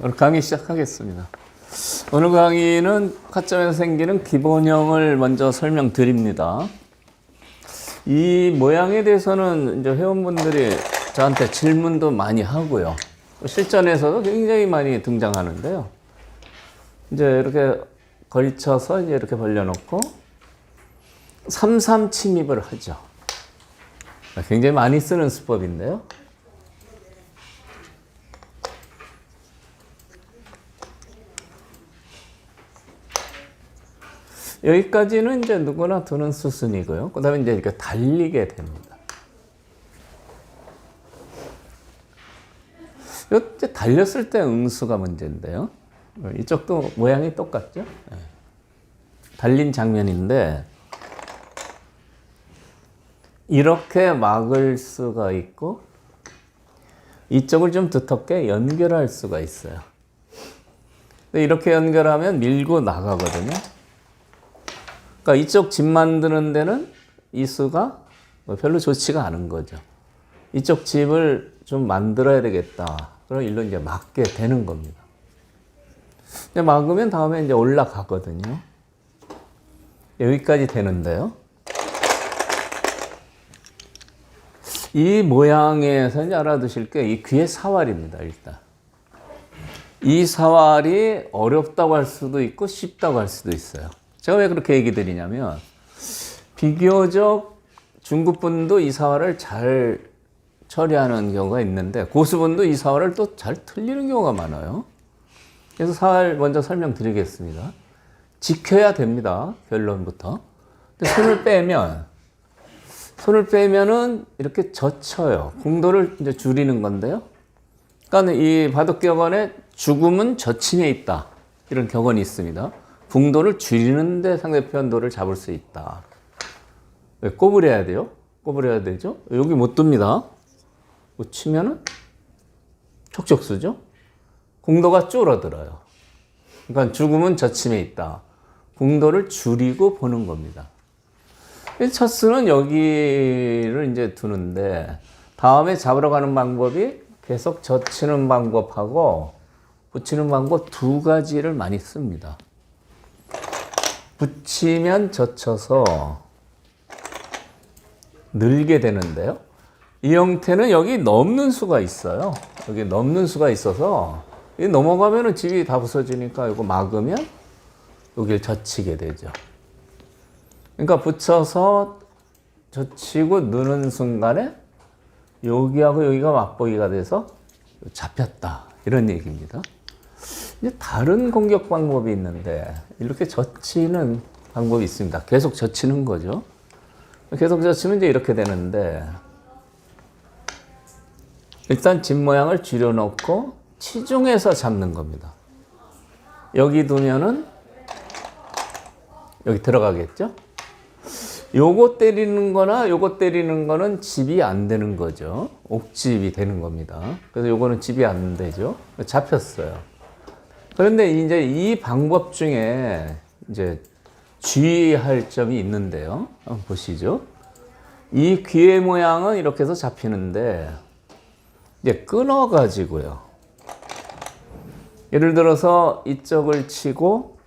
오늘 강의 시작하겠습니다. 오늘 강의는 카점에서 생기는 기본형을 먼저 설명드립니다. 이 모양에 대해서는 이제 회원분들이 저한테 질문도 많이 하고요. 실전에서도 굉장히 많이 등장하는데요. 이제 이렇게 걸쳐서 이제 이렇게 벌려놓고 3-3 침입을 하죠. 굉장히 많이 쓰는 수법인데요. 여기까지는 이제 누구나 두는 수순이고요. 그 다음에 이제 이렇게 달리게 됩니다. 이때 달렸을 때 응수가 문제인데요. 이쪽도 모양이 똑같죠? 달린 장면인데, 이렇게 막을 수가 있고, 이쪽을 좀 두텁게 연결할 수가 있어요. 근데 이렇게 연결하면 밀고 나가거든요. 그러니까 이쪽 집 만드는 데는 이 수가 별로 좋지가 않은 거죠. 이쪽 집을 좀 만들어야 되겠다. 그럼 일로 이제 막게 되는 겁니다. 근데 막으면 다음에 이제 올라가거든요. 여기까지 되는데요. 이 모양에서 이제 알아두실 게 이 귀의 사활입니다, 일단. 이 사활이 어렵다고 할 수도 있고 쉽다고 할 수도 있어요. 제가 왜 그렇게 얘기 드리냐면, 비교적 중급분도 이 사활을 잘 처리하는 경우가 있는데, 고수분도 이 사활을 또 잘 틀리는 경우가 많아요. 그래서 사활 먼저 설명드리겠습니다. 지켜야 됩니다, 결론부터. 근데 손을 빼면은 이렇게 젖혀요. 궁도를 이제 줄이는 건데요. 그러니까 이 바둑격언에 죽음은 젖힘에 있다, 이런 격언이 있습니다. 궁도를 줄이는데 상대편 도를 잡을 수 있다. 왜 꼬부려야 돼요? 꼬부려야 되죠? 여기 못 둡니다. 못 치면은 촉촉수죠? 궁도가 줄어들어요. 그러니까 죽음은 젖힘에 있다. 궁도를 줄이고 보는 겁니다. 첫 수는 여기를 이제 두는데, 다음에 잡으러 가는 방법이 계속 젖히는 방법하고 붙이는 방법 두 가지를 많이 씁니다. 붙이면 젖혀서 늘게 되는데요. 이 형태는 여기 넘는 수가 있어요. 여기 넘는 수가 있어서 이 넘어가면은 집이 다 부서지니까 이거 막으면 여기를 젖히게 되죠. 그러니까 붙여서 젖히고 느는 순간에 여기하고 여기가 맞보기가 돼서 잡혔다, 이런 얘기입니다. 이제 다른 공격 방법이 있는데, 이렇게 젖히는 방법이 있습니다. 계속 젖히는 거죠. 계속 젖히면 이제 이렇게 되는데, 일단 집 모양을 줄여놓고 치중해서 잡는 겁니다. 여기 두면은 여기 들어가겠죠? 요거 때리는 거나 요거 때리는 거는 집이 안 되는 거죠. 옥집이 되는 겁니다. 그래서 요거는 집이 안 되죠. 잡혔어요. 그런데 이제 이 방법 중에 이제 주의할 점이 있는데요. 한번 보시죠. 이 귀의 모양은 이렇게 해서 잡히는데, 이제 끊어가지고요. 예를 들어서 이쪽을 치고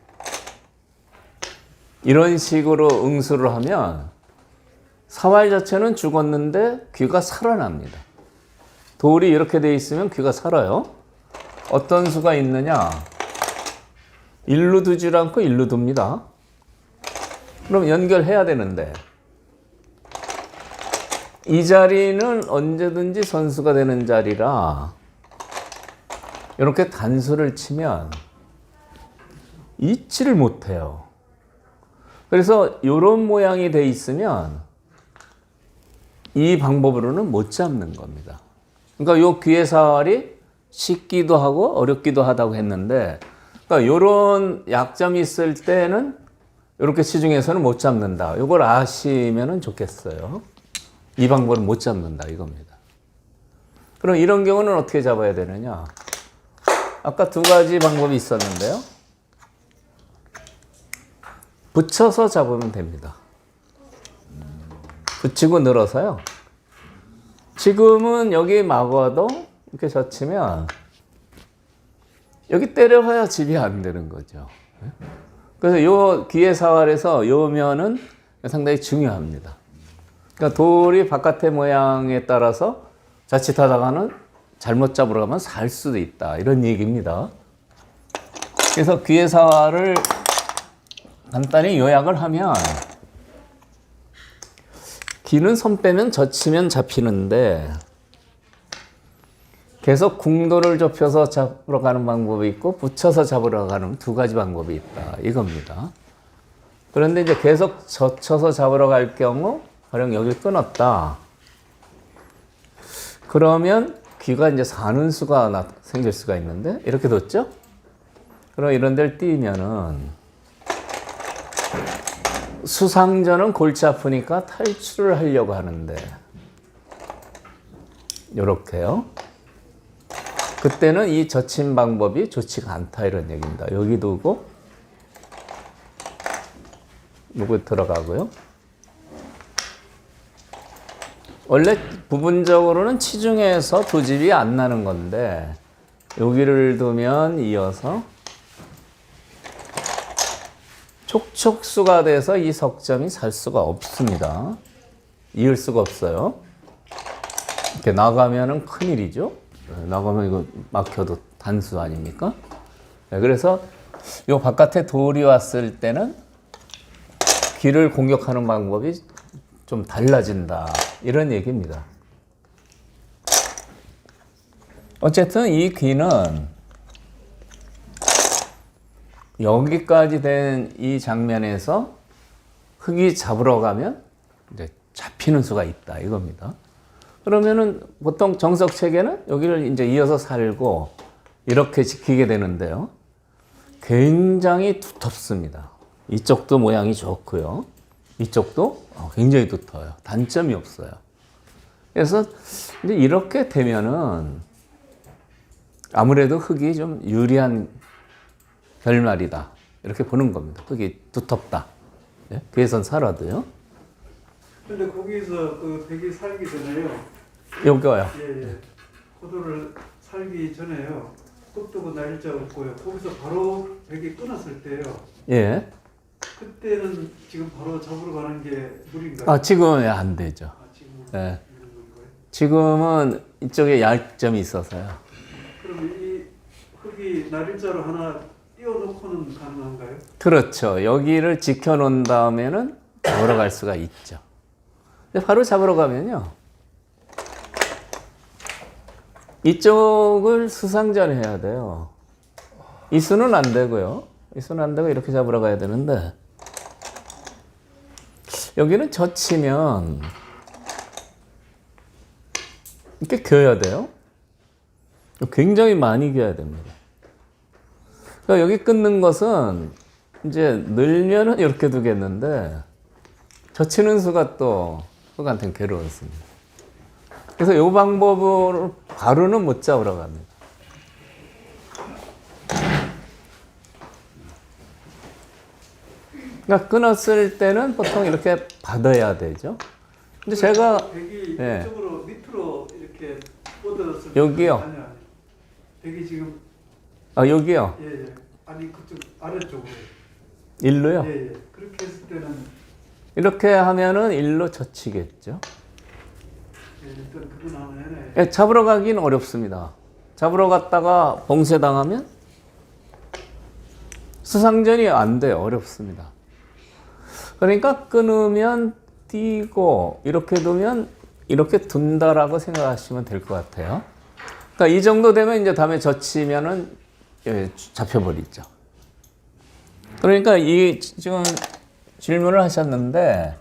이런 식으로 응수를 하면 사활 자체는 죽었는데 귀가 살아납니다. 돌이 이렇게 돼 있으면 귀가 살아요. 어떤 수가 있느냐? 일로 두질 않고 일로 둡니다. 그럼 연결해야 되는데, 이 자리는 언제든지 선수가 되는 자리라 이렇게 단수를 치면 잊지를 못해요. 그래서 이런 모양이 돼 있으면 이 방법으로는 못 잡는 겁니다. 그러니까 요 귀의 사활이 쉽기도 하고 어렵기도 하다고 했는데, 그러니까 이런 약점이 있을 때는 이렇게 치중해서는 못 잡는다. 이걸 아시면 좋겠어요. 이 방법은 못 잡는다, 이겁니다. 그럼 이런 경우는 어떻게 잡아야 되느냐? 아까 두 가지 방법이 있었는데요. 붙여서 잡으면 됩니다. 붙이고 늘어서요. 지금은 여기 막아도 이렇게 젖히면 여기 때려봐야 집이 안 되는 거죠. 그래서 요 기회사활에서 요 면은 상당히 중요합니다. 그러니까 돌이 바깥의 모양에 따라서 자칫하다가는 잘못 잡으러 가면 살 수도 있다. 이런 얘기입니다. 그래서 기회사활을 간단히 요약을 하면 기는 손 빼면 젖히면 잡히는데 계속 궁도를 좁혀서 잡으러 가는 방법이 있고 붙여서 잡으러 가는 두 가지 방법이 있다. 이겁니다. 그런데 이제 계속 젖혀서 잡으러 갈 경우 가령 여기 끊었다. 그러면 귀가 이제 사는 수가 생길 수가 있는데 이렇게 뒀죠? 그럼 이런 데를 띄면은 수상전은 골치 아프니까 탈출을 하려고 하는데 요렇게요. 그때는 이 젖힌 방법이 좋지가 않다 이런 얘기입니다. 여기 두고 요거 들어가고요. 원래 부분적으로는 치중해서 두 집이 안 나는 건데 여기를 두면 이어서 촉촉수가 돼서 이 석점이 살 수가 없습니다. 이을 수가 없어요. 이렇게 나가면은 큰일이죠. 나가면 이거 막혀도 단수 아닙니까? 그래서 요 바깥에 돌이 왔을 때는 귀를 공격하는 방법이 좀 달라진다. 이런 얘기입니다. 어쨌든 이 귀는 여기까지 된 이 장면에서 흙이 잡으러 가면 이제 잡히는 수가 있다 이겁니다. 그러면은 보통 정석 체계는 여기를 이제 이어서 살고 이렇게 지키게 되는데요. 굉장히 두텁습니다. 이쪽도 모양이 좋고요. 이쪽도 굉장히 두터워요. 단점이 없어요. 그래서 이제 이렇게 되면은 아무래도 흙이 좀 유리한 결말이다. 이렇게 보는 겁니다. 흙이 두텁다. 예? 그래선 살아도요. 근데 거기서 그 백이 살기 전에요. 여기요. 예. 고도를 살기 전에요. 끝두고 날짜 없고요. 거기서 바로 백이 끊었을 때요. 예. 그때는 지금 바로 잡으러 가는 게 무리인가요? 지금은 안 되죠. 지금은 예. 이런 건가요? 지금은 이쪽에 약점이 있어서요. 그럼 이 흙이 날일자로 하나 띄워놓고는 가능한가요? 그렇죠. 여기를 지켜놓은 다음에는 잡으러 갈 수가 있죠. 바로 잡으러 가면요. 이쪽을 수상전해야 돼요. 이 수는 안 되고요. 이 수는 안 되고 이렇게 잡으러 가야 되는데 여기는 젖히면 이렇게 겨야 돼요. 굉장히 많이 겨야 됩니다. 그러니까 여기 끊는 것은 이제 늘면은 이렇게 두겠는데 젖히는 수가 또 흙한테는 괴로웠습니다. 그래서 이 방법으로 바로는 못 잡으러 갑니다. 그러니까 끊었을 때는 보통 이렇게 받아야 되죠. 근데 제가 백이 예. 이쪽으로 밑으로 이렇게 뻗었을 때 여기요. 아니요. 백이 지금 여기요. 예. 아니 그쪽 아래쪽으로. 일로요. 예. 그렇게 했을 때는 이렇게 하면은 일로 젖히겠죠. 일단 그건 하나 해놔요. 예, 잡으러 가기는 어렵습니다. 잡으러 갔다가 봉쇄당하면 수상전이 안 돼요. 어렵습니다. 그러니까 끊으면 띄고 이렇게 두면 이렇게 둔다라고 생각하시면 될 것 같아요. 그러니까 이 정도 되면 이제 다음에 젖히면은 잡혀버리죠. 그러니까 이 지금 질문을 하셨는데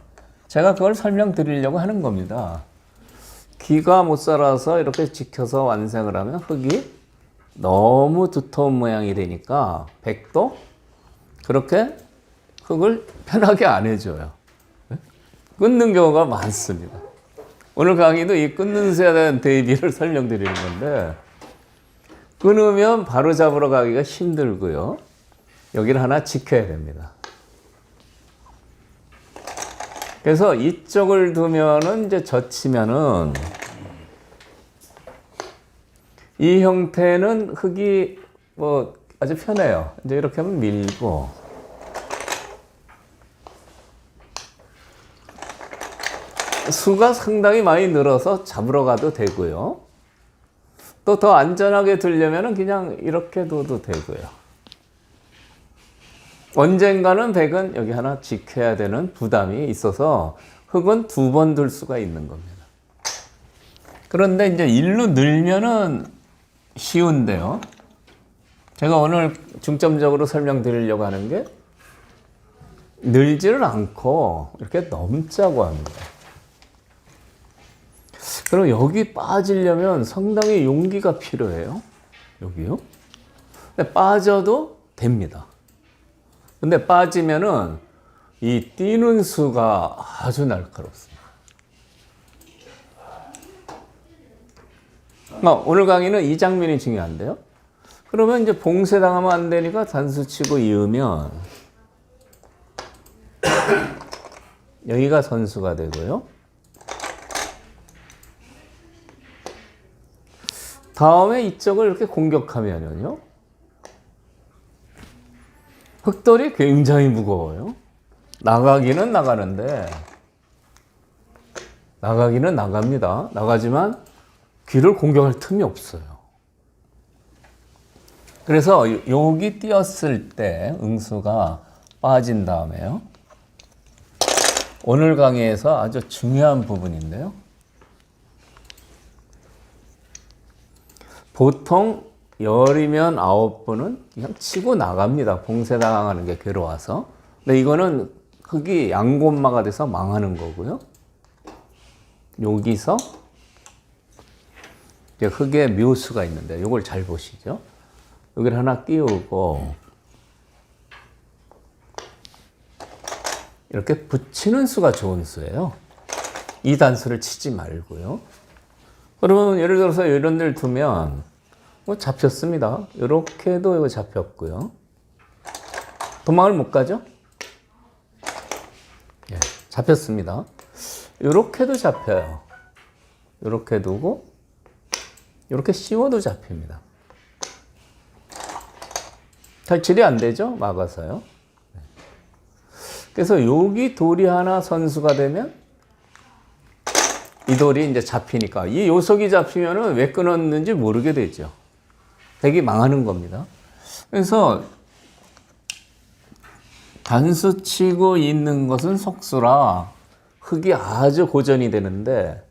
제가 그걸 설명드리려고 하는 겁니다. 귀가 못 살아서 이렇게 지켜서 완성을 하면 흙이 너무 두터운 모양이 되니까 백도 그렇게 흙을 편하게 안 해줘요. 끊는 경우가 많습니다. 오늘 강의도 이 끊는 수에 대한 대비를 설명드리는 건데 끊으면 바로 잡으러 가기가 힘들고요. 여기를 하나 지켜야 됩니다. 그래서 이쪽을 두면은 이제 젖히면은 이 형태는 흙이 뭐 아주 편해요. 이제 이렇게 하면 밀고 수가 상당히 많이 늘어서 잡으러 가도 되고요. 또 더 안전하게 두려면 그냥 이렇게 둬도 되고요. 언젠가는 백은 여기 하나 지켜야 되는 부담이 있어서 흙은 2번 둘 수가 있는 겁니다. 그런데 이제 일로 늘면은 쉬운데요. 제가 오늘 중점적으로 설명드리려고 하는 게 늘지를 않고 이렇게 넘자고 합니다. 그럼 여기 빠지려면 상당히 용기가 필요해요. 여기요. 근데 빠져도 됩니다. 근데 빠지면은 이 뛰는 수가 아주 날카롭습니다. 오늘 강의는 이 장면이 중요한데요. 그러면 이제 봉쇄당하면 안 되니까 단수 치고 이으면 여기가 선수가 되고요. 다음에 이쪽을 이렇게 공격하면요. 흙돌이 굉장히 무거워요. 나가기는 나가는데, 나가기는 나갑니다. 나가지만 귀를 공격할 틈이 없어요. 그래서 여기 뛰었을 때 응수가 빠진 다음에요. 오늘 강의에서 아주 중요한 부분인데요. 보통 10이면 9분은 그냥 치고 나갑니다. 봉쇄당하는 게 괴로워서. 근데 이거는 흙이 양곤마가 돼서 망하는 거고요. 여기서 이제 흙에 묘수가 있는데 이걸 잘 보시죠. 여기를 하나 끼우고 이렇게 붙이는 수가 좋은 수예요. 이 단수를 치지 말고요. 그러면 예를 들어서 이런 데를 두면 뭐 잡혔습니다. 이렇게도 이거 잡혔고요. 도망을 못 가죠? 예, 잡혔습니다. 이렇게도 잡혀요. 이렇게 두고 이렇게 씌워도 잡힙니다. 탈출이 안 되죠? 막아서요. 그래서 여기 돌이 하나 선수가 되면 이 돌이 이제 잡히니까 이 요석이 잡히면은 왜 끊었는지 모르게 되죠. 백이 망하는 겁니다. 그래서 단수 치고 있는 것은 속수라 흙이 아주 고전이 되는데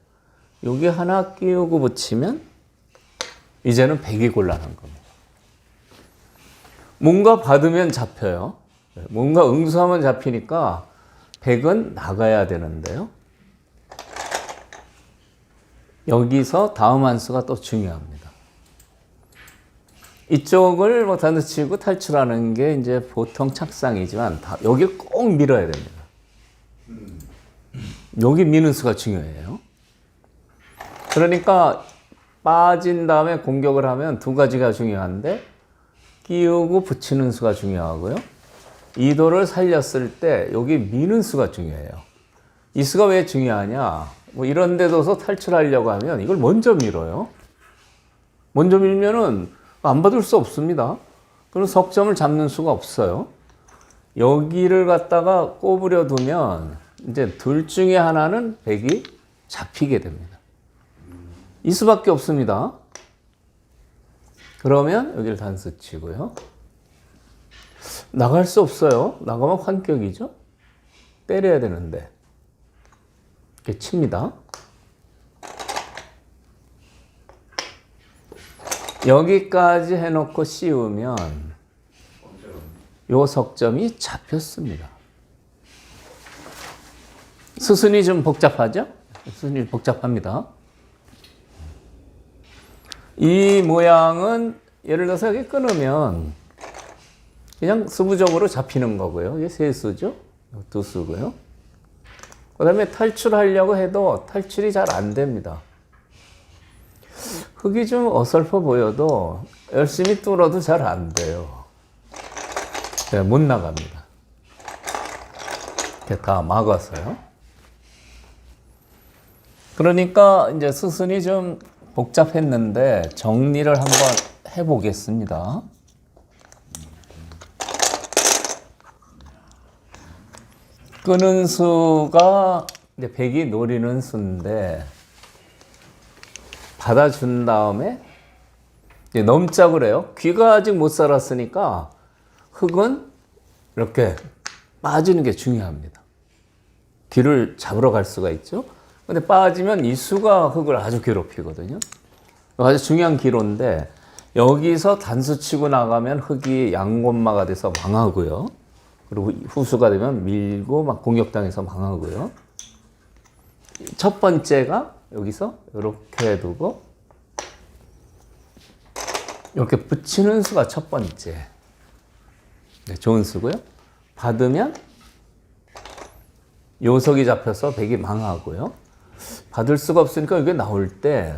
여기 하나 끼우고 붙이면 이제는 백이 곤란한 겁니다. 뭔가 받으면 잡혀요. 뭔가 응수하면 잡히니까 백은 나가야 되는데요. 여기서 다음 한 수가 또 중요합니다. 이쪽을 뭐 단수 치고 탈출하는 게 이제 보통 착상이지만 여기 꼭 밀어야 됩니다. 여기 미는 수가 중요해요. 그러니까 빠진 다음에 공격을 하면 두 가지가 중요한데 끼우고 붙이는 수가 중요하고요. 이 돌을 살렸을 때 여기 미는 수가 중요해요. 이 수가 왜 중요하냐? 뭐 이런 데 둬서 탈출하려고 하면 이걸 먼저 밀어요. 먼저 밀면은 안 받을 수 없습니다. 그럼 석점을 잡는 수가 없어요. 여기를 갖다가 꼬부려 두면 이제 둘 중에 하나는 백이 잡히게 됩니다. 이 수밖에 없습니다. 그러면 여기를 단수 치고요. 나갈 수 없어요. 나가면 환격이죠. 때려야 되는데. 이렇게 칩니다. 여기까지 해놓고 씌우면 요 석점이 잡혔습니다. 수순이 좀 복잡하죠? 수순이 복잡합니다. 이 모양은 예를 들어서 여기 끊으면 그냥 수부적으로 잡히는 거고요. 이게 세 수죠? 두 수고요. 그 다음에 탈출하려고 해도 탈출이 잘 안 됩니다. 흙이 좀 어설퍼 보여도 열심히 뚫어도 잘 안 돼요. 네, 못 나갑니다. 이렇게 다 막아서요. 그러니까 이제 수순이 좀 복잡했는데 정리를 한번 해보겠습니다. 끄는 수가 이제 백이 노리는 수인데 받아준 다음에 이제 넘자 그래요. 귀가 아직 못 살았으니까 흙은 이렇게 빠지는 게 중요합니다. 귀를 잡으러 갈 수가 있죠. 근데 빠지면 이 수가 흙을 아주 괴롭히거든요. 아주 중요한 기로인데 여기서 단수 치고 나가면 흙이 양곤마가 돼서 망하고요. 그리고 후수가 되면 밀고 막 공격당해서 망하고요. 첫 번째가 여기서 이렇게 두고 이렇게 붙이는 수가 첫 번째. 네, 좋은 수고요. 받으면 요석이 잡혀서 백이 망하고요. 받을 수가 없으니까 이게 나올 때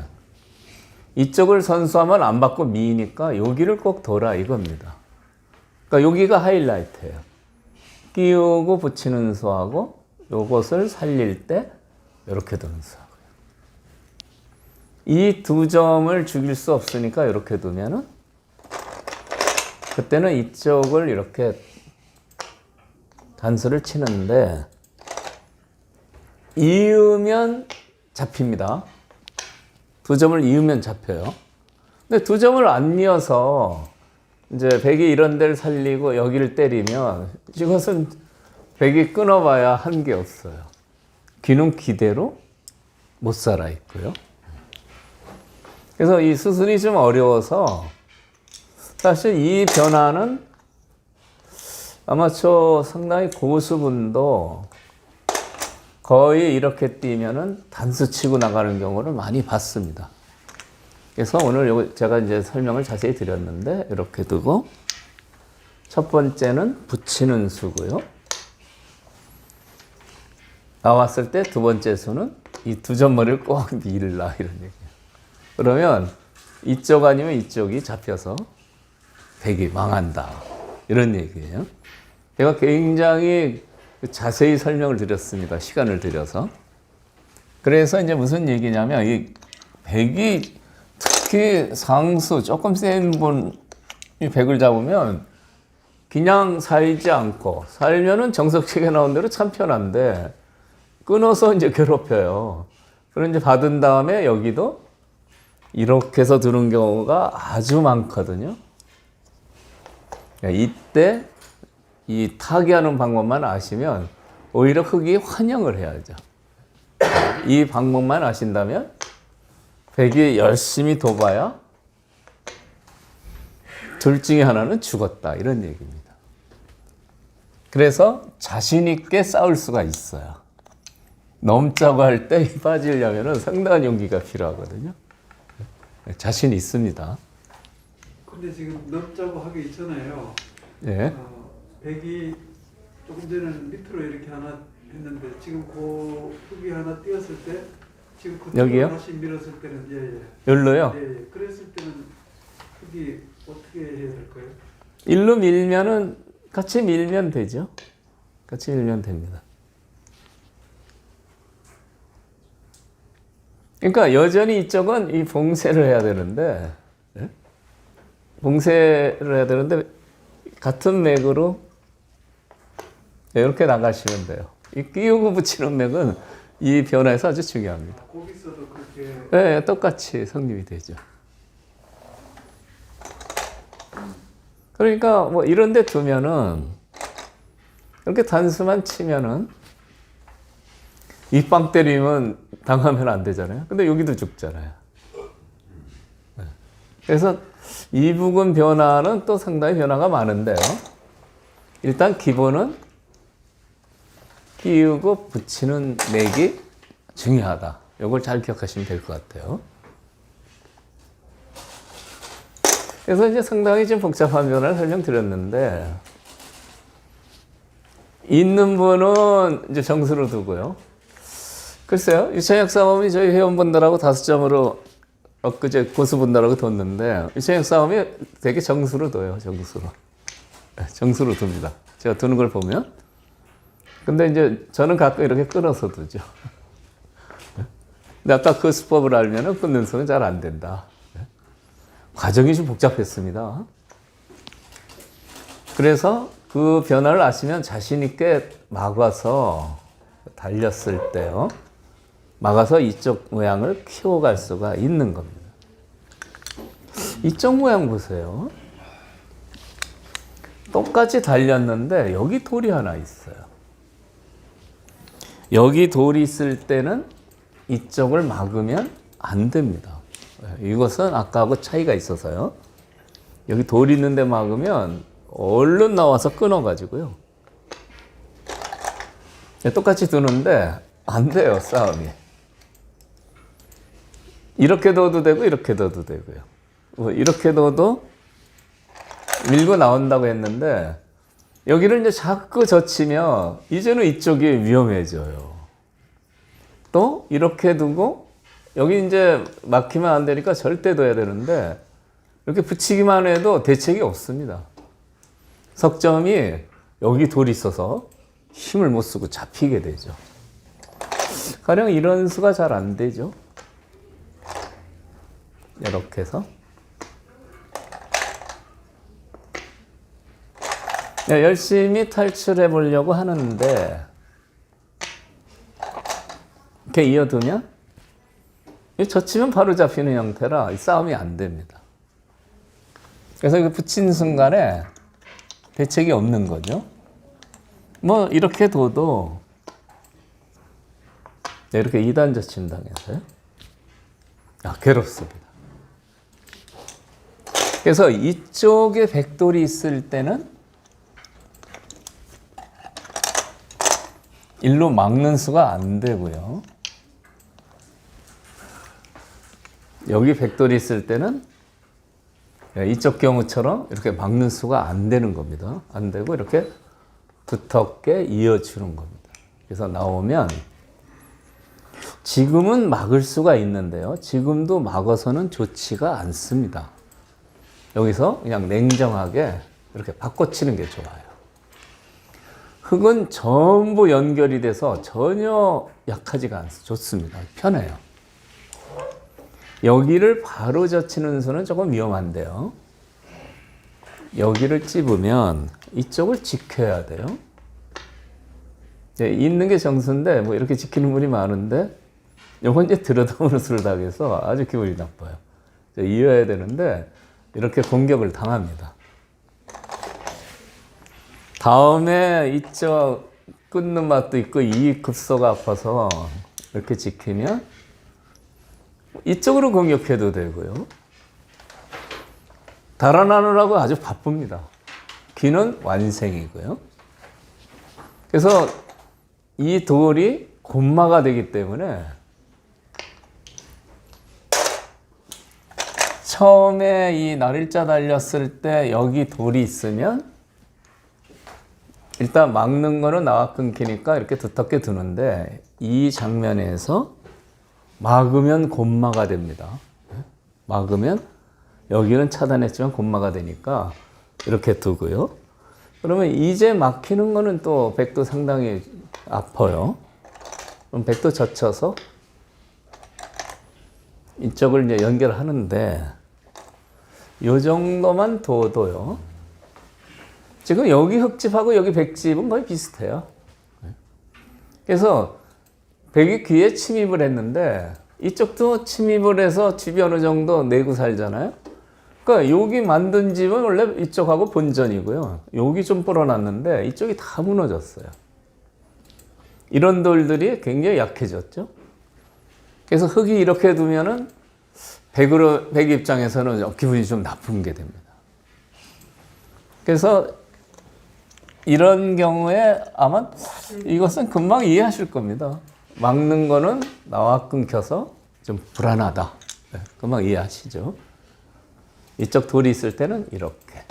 이쪽을 선수하면 안 받고 미니까 여기를 꼭 둬라 이겁니다. 그러니까 여기가 하이라이트예요. 끼우고 붙이는 수하고 요것을 살릴 때 이렇게 두는 수하고요. 이 두 점을 죽일 수 없으니까 이렇게 두면은 그때는 이쪽을 이렇게 단수를 치는데 이으면 잡힙니다. 두 점을 이으면 잡혀요. 근데 두 점을 안 이어서 이제 백이 이런 데를 살리고 여기를 때리면 이것은 백이 끊어봐야 한 게 없어요. 귀는 귀대로 못 살아 있고요. 그래서 이 수순이 좀 어려워서 사실 이 변화는 아마추어 상당히 고수분도 거의 이렇게 뛰면은 단수 치고 나가는 경우를 많이 봤습니다. 그래서 오늘 제가 이제 설명을 자세히 드렸는데 이렇게 두고 첫 번째는 붙이는 수고요. 나왔을 때 두 번째 수는 이 두 점머리를 꼭 밀라 이런 얘기예요. 그러면 이쪽 아니면 이쪽이 잡혀서 백이 망한다 이런 얘기예요. 제가 굉장히 자세히 설명을 드렸습니다. 시간을 들여서. 그래서 이제 무슨 얘기냐면 이 백이 특히 상수 조금 센 분이 백을 잡으면 그냥 살지 않고 살면은 정석책에 나온 대로 참 편한데 끊어서 이제 괴롭혀요. 그럼 이제 받은 다음에 여기도 이렇게 해서 두는 경우가 아주 많거든요. 이때 이 타개하는 방법만 아시면 오히려 흙이 환영을 해야죠. 이 방법만 아신다면 백이 열심히 둬봐야 둘 중에 하나는 죽었다 이런 얘기입니다. 그래서 자신 있게 싸울 수가 있어요. 넘자고 할 때 빠지려면 상당한 용기가 필요하거든요. 자신 있습니다. 근데 지금 넘자고 하기 있잖아요. 예. 백이 조금 전에는 밑으로 이렇게 하나 했는데 지금 그 흙이 하나 띄었을 때 지금 그쪽으로 여기요? 다시 밀었을 때는 여기로요? 예. 그랬을 때는 흙이 어떻게 해야 될까요? 일로 밀면은 같이 밀면 되죠. 같이 밀면 됩니다. 그러니까 여전히 이쪽은 이 봉쇄를 해야 되는데, 예? 봉쇄를 해야 되는데 같은 맥으로 이렇게 나가시면 돼요. 이 끼우고 붙이는 맥은 이 변화에서 아주 중요합니다. 거기서도 그렇게 네, 똑같이 성립이 되죠. 그러니까 뭐 이런 데 두면은 이렇게 단수만 치면은 입방 때리면 당하면 안 되잖아요. 근데 여기도 죽잖아요. 네. 그래서 이 부분 변화는 또 상당히 변화가 많은데요. 일단 기본은 끼우고 붙이는 맥이 중요하다. 이걸 잘 기억하시면 될 것 같아요. 그래서 이제 상당히 좀 복잡한 변화를 설명드렸는데 있는 분은 이제 정수로 두고요. 글쎄요, 유창혁 싸움이 저희 회원분들하고 5점으로 엊그제 고수분들하고 뒀는데 유창혁 싸움이 되게 정수로 둬요. 정수로. 정수로 둡니다. 제가 두는 걸 보면. 근데 이제 저는 가끔 이렇게 끊어서 두죠. 근데 아까 그 수법을 알면은 끊는 수는 잘 안 된다. 과정이 좀 복잡했습니다. 그래서 그 변화를 아시면 자신 있게 막아서 달렸을 때요. 막아서 이쪽 모양을 키워갈 수가 있는 겁니다. 이쪽 모양 보세요. 똑같이 달렸는데 여기 돌이 하나 있어요. 여기 돌이 있을 때는 이쪽을 막으면 안 됩니다. 이것은 아까하고 차이가 있어서요. 여기 돌 있는데 막으면 얼른 나와서 끊어가지고요. 똑같이 두는데 안 돼요, 싸움이. 이렇게 둬도 되고 이렇게 둬도 되고요. 이렇게 둬도 밀고 나온다고 했는데 여기를 이제 자꾸 젖히면 이제는 이쪽이 위험해져요. 또 이렇게 두고 여기 이제 막히면 안 되니까 절대 둬야 되는데 이렇게 붙이기만 해도 대책이 없습니다. 석점이 여기 돌이 있어서 힘을 못 쓰고 잡히게 되죠. 가령 이런 수가 잘 안 되죠. 이렇게 해서 열심히 탈출해 보려고 하는데 이렇게 이어두면 젖히면 바로 잡히는 형태라 이 싸움이 안 됩니다. 그래서 이거 붙인 순간에 대책이 없는 거죠. 뭐 이렇게 둬도 이렇게 2단 젖힘 당해서요. 괴롭습니다. 그래서 이쪽에 백돌이 있을 때는 일로 막는 수가 안 되고요. 여기 백돌이 있을 때는 이쪽 경우처럼 이렇게 막는 수가 안 되는 겁니다. 안 되고 이렇게 두텁게 이어주는 겁니다. 그래서 나오면 지금은 막을 수가 있는데요. 지금도 막아서는 좋지가 않습니다. 여기서 그냥 냉정하게 이렇게 바꿔치는 게 좋아요. 흙은 전부 연결이 돼서 전혀 약하지가 않습니다. 좋습니다. 편해요. 여기를 바로 젖히는 수는 조금 위험한데요. 여기를 찝으면 이쪽을 지켜야 돼요. 있는 게 정수인데 뭐 이렇게 지키는 분이 많은데 이건 이제 들여다보는 수를 당해서 아주 기분이 나빠요. 이어야 되는데 이렇게 공격을 당합니다. 다음에 이쪽 끊는 맛도 있고 이 급소가 아파서 이렇게 지키면 이쪽으로 공격해도 되고요. 달아나느라고 아주 바쁩니다. 귀는 완생이고요. 그래서 이 돌이 곤마가 되기 때문에 처음에 이 날일자 달렸을 때 여기 돌이 있으면 일단 막는 거는 나와 끊기니까 이렇게 두텁게 두는데 이 장면에서 막으면 곤마가 됩니다. 막으면 여기는 차단했지만 곤마가 되니까 이렇게 두고요. 그러면 이제 막히는 거는 또 백도 상당히 아파요. 그럼 백도 젖혀서 이쪽을 이제 연결하는데 이 정도만 둬도요. 지금 여기 흙집하고 여기 백집은 거의 비슷해요. 그래서 백이 귀에 침입을 했는데 이쪽도 침입을 해서 집이 어느 정도 내고 살잖아요. 그러니까 여기 만든 집은 원래 이쪽하고 본전이고요. 여기 좀 불어났는데 이쪽이 다 무너졌어요. 이런 돌들이 굉장히 약해졌죠. 그래서 흙이 이렇게 두면은 백 입장에서는 기분이 좀 나쁜 게 됩니다. 그래서 이런 경우에 아마 이것은 금방 이해하실 겁니다. 막는 거는 나와 끊겨서 좀 불안하다. 금방 이해하시죠? 이쪽 돌이 있을 때는 이렇게.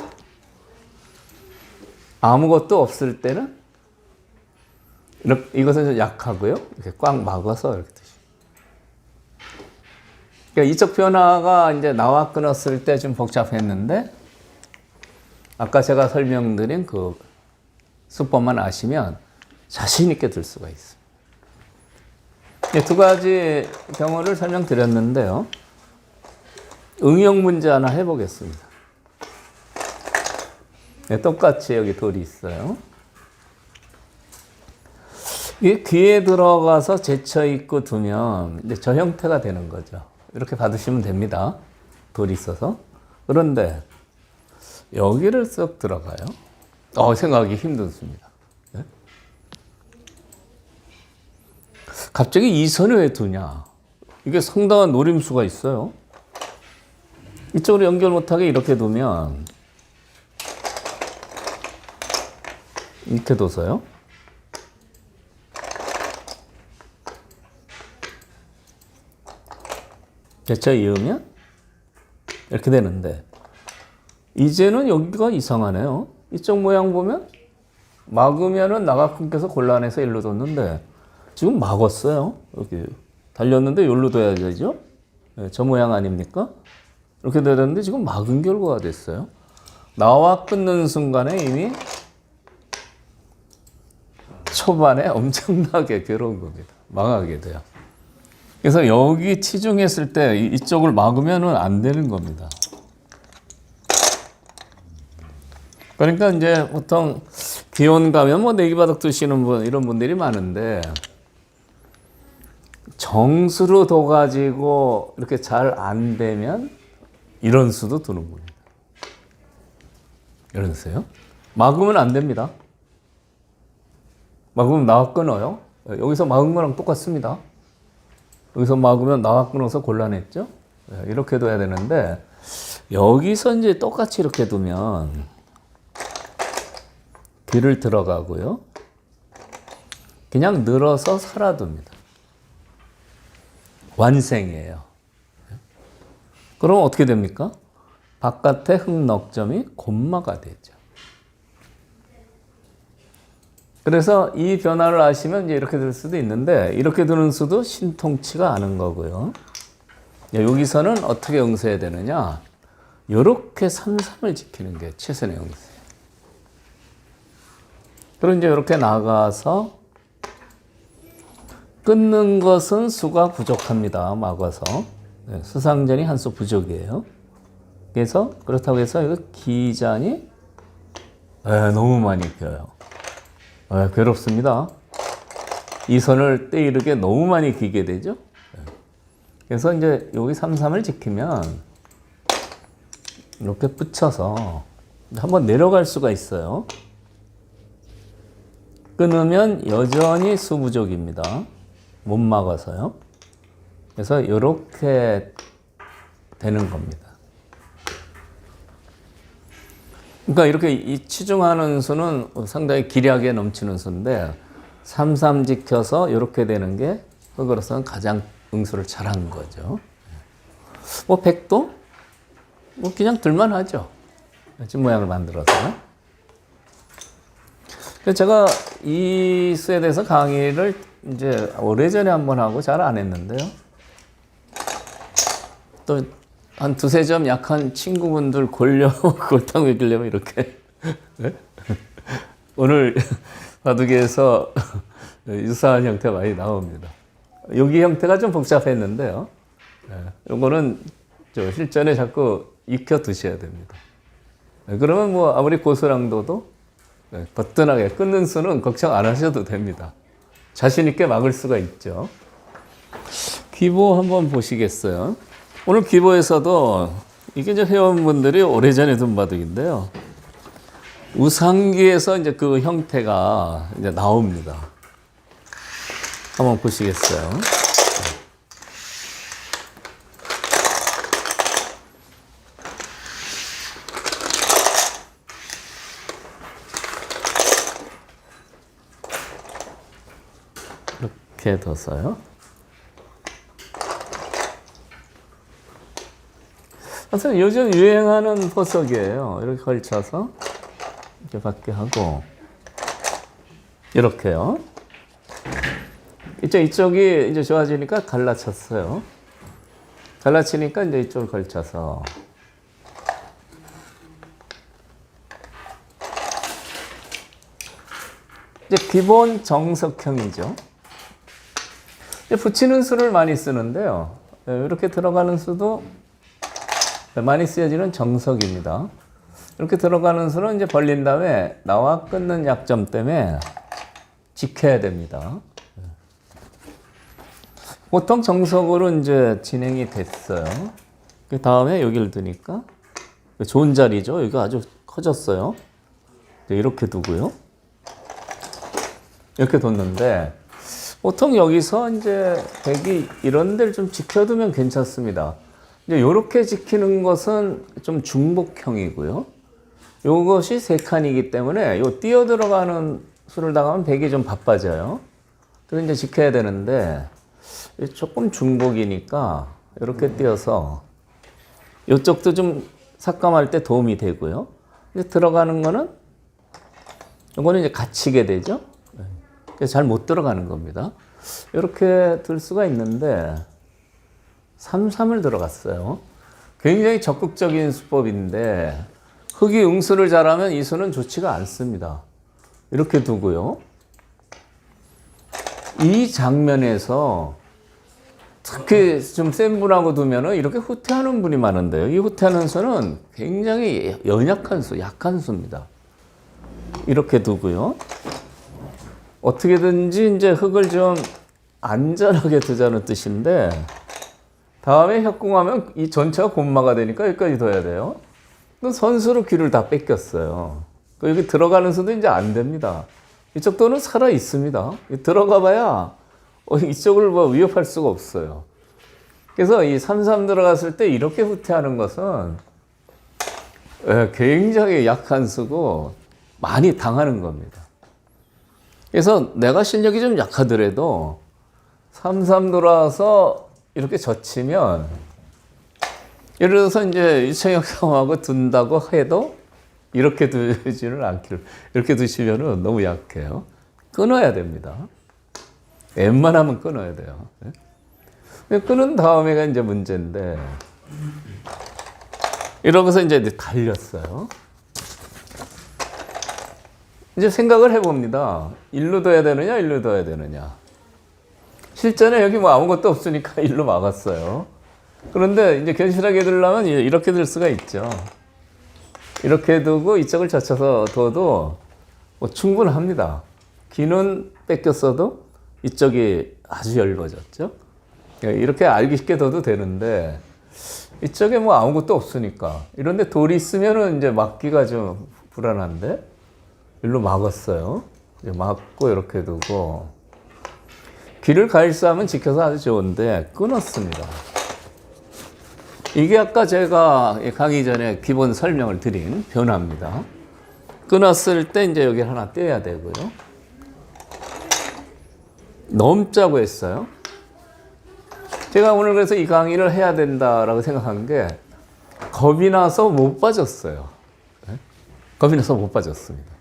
아무것도 없을 때는 이렇게, 이것은 좀 약하고요. 이렇게 꽉 막아서 이렇게 드시고. 그러니까 이쪽 변화가 이제 나와 끊었을 때 좀 복잡했는데 아까 제가 설명드린 그 수법만 아시면 자신 있게 들 수가 있습니다. 두 가지 경우를 설명드렸는데요. 응용 문제 하나 해보겠습니다. 똑같이 여기 돌이 있어요. 이게 귀에 들어가서 제쳐 있고 두면 이제 저 형태가 되는 거죠. 이렇게 받으시면 됩니다. 돌이 있어서. 그런데 여기를 쓱 들어가요. 생각하기 힘듭니다. 네? 갑자기 이 선을 왜 두냐? 이게 상당한 노림수가 있어요. 이쪽으로 연결 못하게 이렇게 두면 이렇게 둬서요. 제쳐 이으면 이렇게 되는데 이제는 여기가 이상하네요. 이쪽 모양 보면 막으면은 나가 끊겨서 곤란해서 일로 뒀는데 지금 막았어요. 이렇게 달렸는데 여기로 둬야 되죠. 네, 저 모양 아닙니까? 이렇게 돼야 되는데 지금 막은 결과가 됐어요. 나와 끊는 순간에 이미 초반에 엄청나게 괴로운 겁니다. 망하게 돼요. 그래서 여기 치중했을 때 이쪽을 막으면은 안 되는 겁니다. 그러니까 이제 보통 기온 가면 뭐 내기바닥 두시는 분 이런 분들이 많은데 정수로 둬가지고 이렇게 잘 안 되면 이런 수도 두는 겁니다. 이런 수요. 막으면 안 됩니다. 막으면 나와 끊어요. 여기서 막은 거랑 똑같습니다. 여기서 막으면 나와 끊어서 곤란했죠. 이렇게 둬야 되는데 여기서 이제 똑같이 이렇게 두면 귀를 들어가고요. 그냥 늘어서 살아둡니다. 완생이에요. 그럼 어떻게 됩니까? 바깥에 흑넉점이 곤마가 되죠. 그래서 이 변화를 아시면 이제 이렇게 될 수도 있는데 이렇게 두는 수도 신통치가 않은 거고요. 여기서는 어떻게 응수해야 되느냐? 이렇게 3-3을 지키는 게 최선의 응수예요. 그리고 이제 이렇게 나가서 끊는 것은 수가 부족합니다. 막아서. 수상전이 한 수 부족이에요. 그래서 그렇다고 해서 이거 기잔이 너무 많이 껴요. 괴롭습니다. 이 선을 떼이르게 너무 많이 기게 되죠. 그래서 이제 여기 3-3을 지키면 이렇게 붙여서 한번 내려갈 수가 있어요. 끊으면 여전히 수 부족입니다. 못 막아서요. 그래서 이렇게 되는 겁니다. 그러니까 이렇게 이 치중하는 수는 상당히 기량에 넘치는 수인데 3-3 지켜서 이렇게 되는 게 흑으로서는 가장 응수를 잘한 거죠. 뭐 백도 뭐 그냥 들만하죠. 집 모양을 만들어서. 제가 이 수에 대해서 강의를 이제 오래전에 한번 하고 잘 안 했는데요. 또 한 2-3점 약한 친구분들 골탕 먹이려면 이렇게 네? 오늘 바둑에서 유사한 형태 많이 나옵니다. 여기 형태가 좀 복잡했는데요. 이거는 실전에 자꾸 익혀 두셔야 됩니다. 그러면 뭐 아무리 고수랑도도 버튼하게 끊는 수는 걱정 안 하셔도 됩니다. 자신 있게 막을 수가 있죠. 기보 한번 보시겠어요? 오늘 기보에서도 이게 이제 회원분들이 오래전에 둔 바둑인데요. 우상기에서 이제 그 형태가 이제 나옵니다. 한번 보시겠어요? 이렇게 둬서요. 사실 요즘 유행하는 포석이에요. 이렇게 걸쳐서 이렇게 받게 하고 이렇게요. 이쪽이 이제 좋아지니까 갈라쳤어요. 갈라치니까 이제 이쪽을 걸쳐서 이제 기본 정석형이죠. 붙이는 수를 많이 쓰는데요. 이렇게 들어가는 수도 많이 쓰여지는 정석입니다. 이렇게 들어가는 수는 이제 벌린 다음에 나와 끊는 약점 때문에 지켜야 됩니다. 보통 정석으로 이제 진행이 됐어요. 그 다음에 여기를 두니까 좋은 자리죠. 여기가 아주 커졌어요. 이렇게 두고요. 이렇게 뒀는데 보통 여기서 이제 백이 이런 데를 좀 지켜두면 괜찮습니다. 이제 이렇게 지키는 것은 좀 중복형이고요. 요것이 세 칸이기 때문에 요 뛰어 들어가는 수를 당하면 백이 좀 바빠져요. 그래서 이제 지켜야 되는데 조금 중복이니까 이렇게 띄어서 이쪽도 좀 삭감할 때 도움이 되고요. 이제 들어가는 거는 이거는 이제 갇히게 되죠. 그래서 잘 못 들어가는 겁니다. 이렇게 들 수가 있는데 3-3을 들어갔어요. 굉장히 적극적인 수법인데 흑이 응수를 잘하면 이 수는 좋지가 않습니다. 이렇게 두고요. 이 장면에서 특히 좀 센 분하고 두면은 이렇게 후퇴하는 분이 많은데요. 이 후퇴하는 수는 굉장히 연약한 수, 약한 수입니다. 이렇게 두고요. 어떻게든지 이제 흑을 좀 안전하게 두자는 뜻인데 다음에 협공하면 이 전체가 곤마가 되니까 여기까지 둬야 돼요. 또 선수로 귀를 다 뺏겼어요. 여기 들어가는 수도 이제 안 됩니다. 이쪽 도는 살아 있습니다. 들어가 봐야 이쪽을 뭐 위협할 수가 없어요. 그래서 이 3-3 들어갔을 때 이렇게 후퇴하는 것은 굉장히 약한 수고 많이 당하는 겁니다. 그래서 내가 실력이 좀 약하더라도 3-3 돌아서 이렇게 젖히면 예를 들어서 이제 유창혁 상황하고 둔다고 해도 이렇게 두지를 않기를 이렇게 두시면은 너무 약해요. 끊어야 됩니다. 웬만하면 끊어야 돼요. 끊은 다음에가 이제 문제인데 이러면서 이제 달렸어요. 이제 생각을 해봅니다. 일로 둬야 되느냐, 일로 둬야 되느냐. 실전에 여기 뭐 아무것도 없으니까 일로 막았어요. 그런데 이제 견실하게 들려면 이렇게 들 수가 있죠. 이렇게 두고 이쪽을 젖혀서 둬도 뭐 충분합니다. 귀는 뺏겼어도 이쪽이 아주 얇아졌죠. 이렇게 알기 쉽게 둬도 되는데 이쪽에 뭐 아무것도 없으니까 이런데 돌이 있으면은 이제 막기가 좀 불안한데 일로 막았어요. 이제 막고 이렇게 두고 귀를 가일수하면 지켜서 아주 좋은데 끊었습니다. 이게 아까 제가 강의 전에 기본 설명을 드린 변화입니다. 끊었을 때 이제 여기 하나 떼야 되고요. 넘자고 했어요. 제가 오늘 그래서 이 강의를 해야 된다라고 생각한 게 겁이 나서 못 빠졌어요. 겁이 나서 못 빠졌습니다.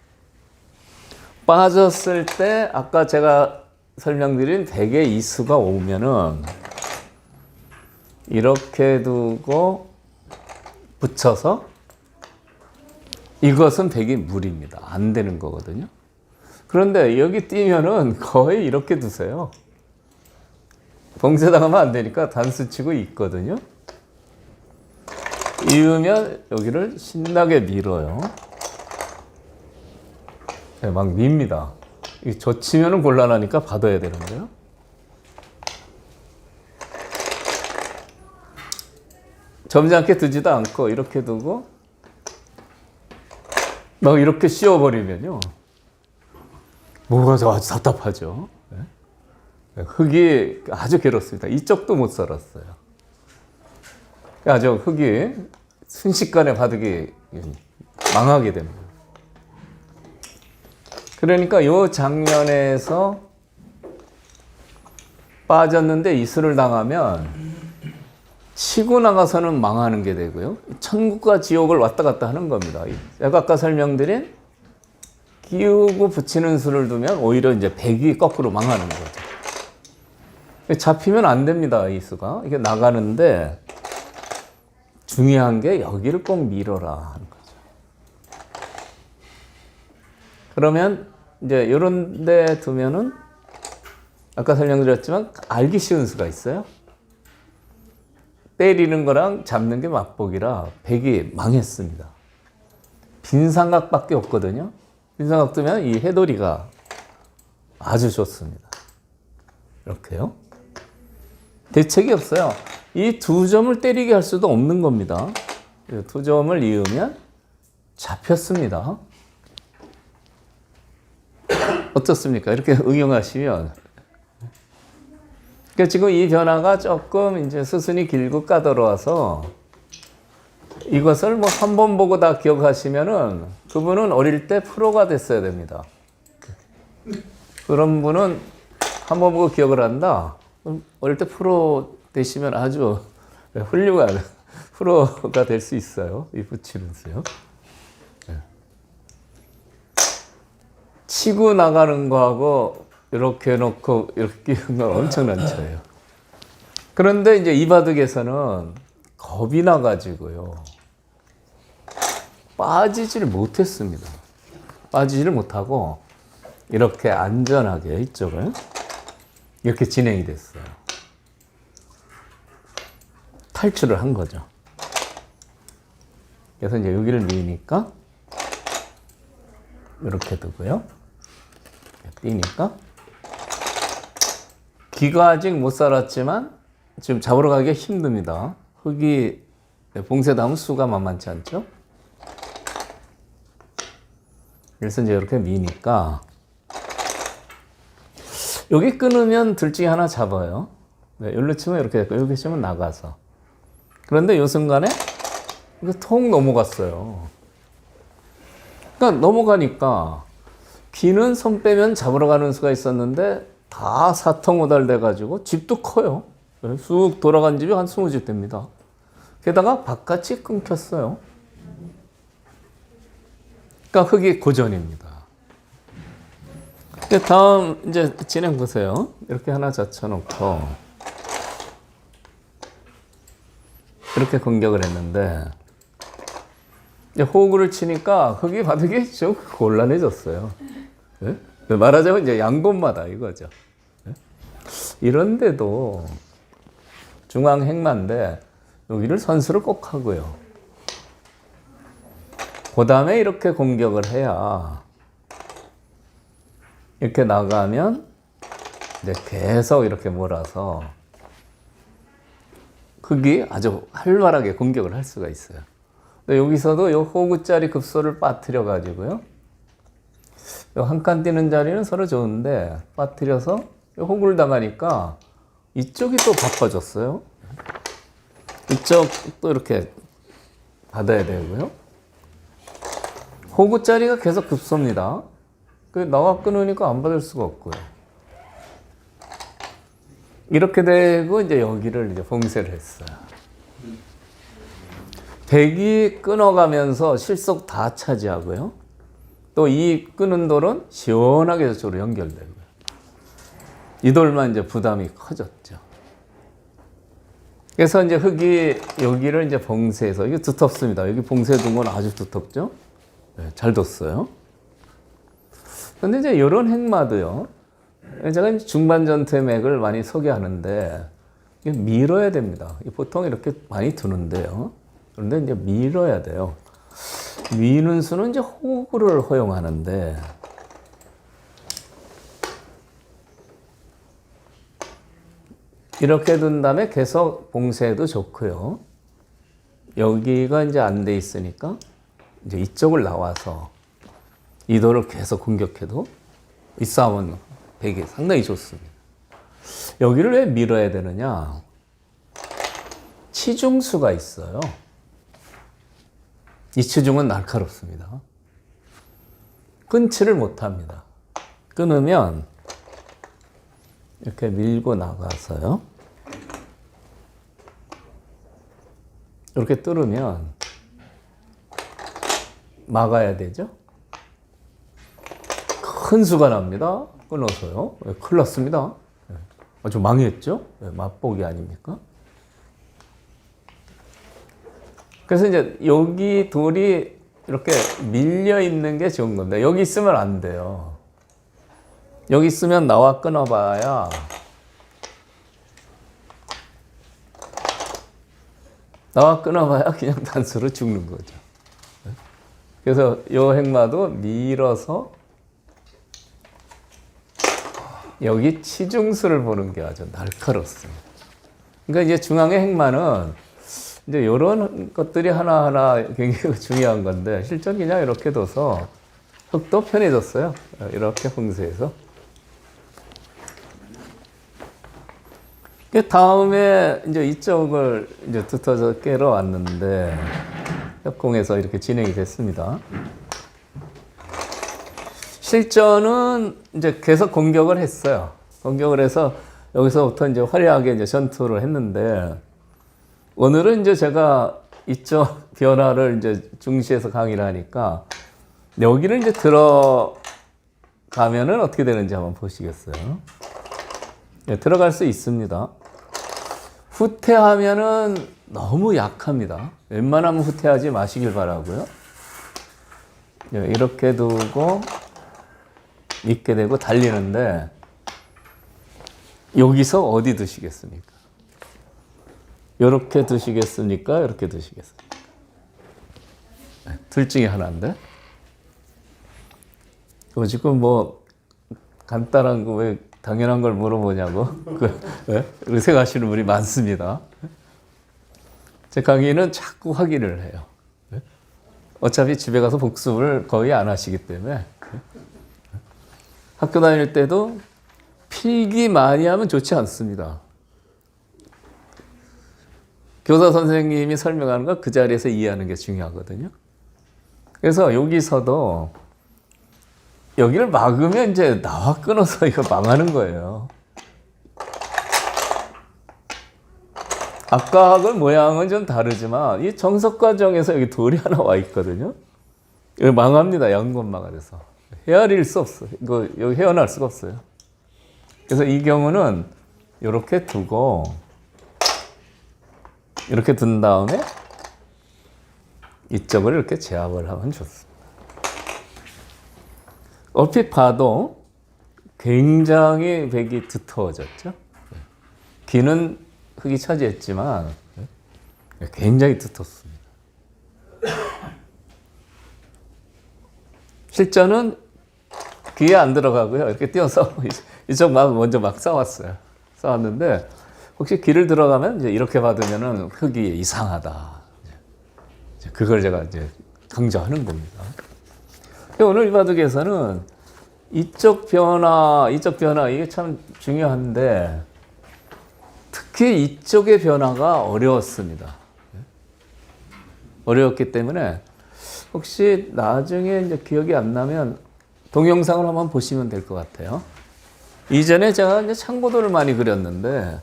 빠졌을 때 아까 제가 설명드린 대개 이 수가 오면은 이렇게 두고 붙여서 이것은 백이 무리입니다. 안 되는 거거든요. 그런데 여기 띄면은 거의 이렇게 두세요. 봉쇄당하면 안 되니까 단수 치고 있거든요. 이으면 여기를 신나게 밀어요. 네, 막 밉니다. 젖히면은 곤란하니까 받아야 되는데요. 점잖게 두지도 않고 이렇게 두고 막 이렇게 씌워버리면요. 뭐가 아주 답답하죠. 네? 흙이 아주 괴롭습니다. 이쪽도 못 살았어요. 아주 흙이 순식간에 바둑이 망하게 됩니다. 그러니까 이 장면에서 빠졌는데 이수를 당하면 치고 나가서는 망하는 게 되고요. 천국과 지옥을 왔다 갔다 하는 겁니다. 제가 아까 설명드린 끼우고 붙이는 수를 두면 오히려 이제 백이 거꾸로 망하는 거죠. 잡히면 안 됩니다. 이 수가. 이게 나가는데 중요한 게 여기를 꼭 밀어라 하는 거죠. 그러면 이제 이런 데 두면은 아까 설명드렸지만 알기 쉬운 수가 있어요. 때리는 거랑 잡는 게 맞복이라 백이 망했습니다. 빈 삼각밖에 없거든요. 빈 삼각 두면 이 해돌이가 아주 좋습니다. 이렇게요. 대책이 없어요. 이 두 점을 때리게 할 수도 없는 겁니다. 이 두 점을 이으면 잡혔습니다. 어떻습니까? 이렇게 응용하시면. 그러니까 지금 이 변화가 조금 이제 스순이 길고 까다로워서 이것을 뭐 한 번 보고 다 기억하시면은 그분은 어릴 때 프로가 됐어야 됩니다. 그런 분은 한 번 보고 기억을 한다. 그럼 어릴 때 프로 되시면 아주 훌륭한 프로가 될 수 있어요. 이 붙이면서요. 치고 나가는 거하고 이렇게 해놓고 이렇게 끼는 건 엄청난 차이예요. 그런데 이제 이 바둑에서는 겁이 나가지고요. 빠지지를 못했습니다. 빠지지를 못하고 이렇게 안전하게 이쪽을 이렇게 진행이 됐어요. 탈출을 한 거죠. 그래서 이제 여기를 미니까 이렇게 두고요. 뛰니까 기가 아직 못 살았지만 지금 잡으러 가기가 힘듭니다. 흙이 봉쇄다면 수가 만만치 않죠. 그래서 이제 이렇게 미니까 여기 끊으면 둘 중에 하나 잡아요. 네, 여기로 치면 이렇게 됐고 여기 치면 나가서. 그런데 이 순간에 이거 통 넘어갔어요. 그러니까 넘어가니까 기는 손 빼면 잡으러 가는 수가 있었는데 다 사통오달 돼가지고 집도 커요. 쑥 돌아간 집이 한 20집 됩니다. 게다가 바깥이 끊겼어요. 그러니까 흙이 고전입니다. 다음 이제 진행 보세요. 이렇게 하나 젖혀놓고 이렇게 공격을 했는데 이제 호구를 치니까 흙이 바둑이 좀 곤란해졌어요. 네? 말하자면 이제 양곳마다 이거죠. 네? 이런데도 중앙 행마인데 여기를 선수를 꼭 하고요. 그 다음에 이렇게 공격을 해야 이렇게 나가면 이제 계속 이렇게 몰아서 흙이 아주 활발하게 공격을 할 수가 있어요. 근데 여기서도 이 호구짜리 급소를 빠뜨려 가지고요. 이 한 칸 뛰는 자리는 서로 좋은데 빠뜨려서 호구를 당하니까 이쪽이 또 바빠졌어요. 이쪽도 이렇게 받아야 되고요. 호구짜리가 계속 급소입니다. 나와 끊으니까 안 받을 수가 없고요. 이렇게 되고 이제 여기를 이제 봉쇄를 했어요. 백이 끊어가면서 실속 다 차지하고요. 또 이 끄는 돌은 시원하게 저쪽으로 연결되고요. 이 돌만 이제 부담이 커졌죠. 그래서 이제 흙이 여기를 이제 봉쇄해서 이게 두텁습니다. 여기 봉쇄 둔 건 아주 두텁죠. 네, 잘 뒀어요. 근데 이제 이런 행마도요. 제가 중반 전투의 맥을 많이 소개하는데 이게 밀어야 됩니다. 보통 이렇게 많이 두는데요. 그런데 이제 밀어야 돼요. 미는 수는 이제 호구를 허용하는데 이렇게 둔 다음에 계속 봉쇄해도 좋고요. 여기가 이제 안 돼 있으니까 이제 이쪽을 나와서 이 돌을 계속 공격해도 이 싸움은 백이 상당히 좋습니다. 여기를 왜 밀어야 되느냐? 치중수가 있어요. 이 치중은 날카롭습니다. 끊지를 못합니다. 끊으면 이렇게 밀고 나가서요. 이렇게 뚫으면 막아야 되죠. 큰 수가 납니다. 끊어서요. 큰일 났습니다. 아주 망했죠. 맛보기 아닙니까? 그래서 이제 여기 돌이 이렇게 밀려 있는 게 좋은 건데 여기 있으면 안 돼요. 여기 있으면 나와 끊어봐야 그냥 단수로 죽는 거죠. 그래서 이 행마도 밀어서 여기 치중수를 보는 게 아주 날카롭습니다. 그러니까 이제 중앙의 핵만은 이제 이런 것들이 하나하나 굉장히 중요한 건데 실전 그냥 이렇게 둬서 흙도 편해졌어요. 이렇게 홍수해서. 다음에 이제 이쪽을 이제 흩어져 깨러 왔는데 협공에서 이렇게 진행이 됐습니다. 실전은 이제 계속 공격을 했어요. 공격을 해서 여기서부터 이제 화려하게 이제 전투를 했는데 오늘은 이제 제가 이쪽 변화를 이제 중시해서 강의를 하니까 여기를 이제 들어가면은 어떻게 되는지 한번 보시겠어요? 네, 들어갈 수 있습니다. 후퇴하면은 너무 약합니다. 웬만하면 후퇴하지 마시길 바라고요. 네, 이렇게 두고 믿게 되고 달리는데 여기서 어디 두시겠습니까? 이렇게 두시겠습니까? 이렇게 두시겠습니까? 네, 둘 중에 하나인데. 지금 뭐 간단한 거 왜 당연한 걸 물어보냐고 생각하시는 분이 많습니다. 제 강의는 자꾸 확인을 해요. 어차피 집에 가서 복습을 거의 안 하시기 때문에 학교 다닐 때도 필기 많이 하면 좋지 않습니다. 교사 선생님이 설명하는 거 그 자리에서 이해하는 게 중요하거든요. 그래서 여기서도 여기를 막으면 이제 나와 끊어서 이거 망하는 거예요. 아까하고 모양은 좀 다르지만 이 정석 과정에서 여기 돌이 하나 와 있거든요. 이거 망합니다. 연건마가 돼서. 헤아릴 수 없어요. 이거 여기 헤어날 수가 없어요. 그래서 이 경우는 이렇게 두고 이렇게 둔 다음에 이쪽을 이렇게 제압을 하면 좋습니다. 얼핏 봐도 굉장히 백이 두터워졌죠. 귀는 흙이 차지했지만 굉장히 두텁습니다. 실전은 귀에 안 들어가고요. 이렇게 띄어서 이쪽 먼저 막 싸웠어요. 싸웠는데 혹시 귀를 들어가면 이제 이렇게 받으면은 흙이 이상하다. 그걸 제가 이제 강조하는 겁니다. 오늘 이 바둑에서는 이쪽 변화 이게 참 중요한데 특히 이쪽의 변화가 어려웠습니다. 어려웠기 때문에 혹시 나중에 이제 기억이 안 나면 동영상을 한번 보시면 될 것 같아요. 이전에 제가 이제 창고도를 많이 그렸는데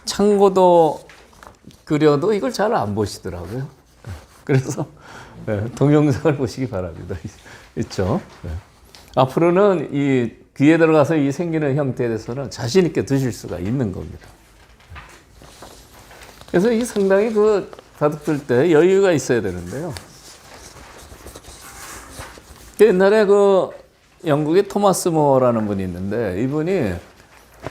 창고도 그려도 이걸 잘 안 보시더라고요. 그래서 동영상을 보시기 바랍니다. 있죠. 앞으로는 이 귀에 들어가서 이 생기는 형태에 대해서는 자신 있게 드실 수가 있는 겁니다. 그래서 이 상당히 그 바둑 둘 때 여유가 있어야 되는데요. 옛날에 그 영국의 토마스 모어라는 분이 있는데 이분이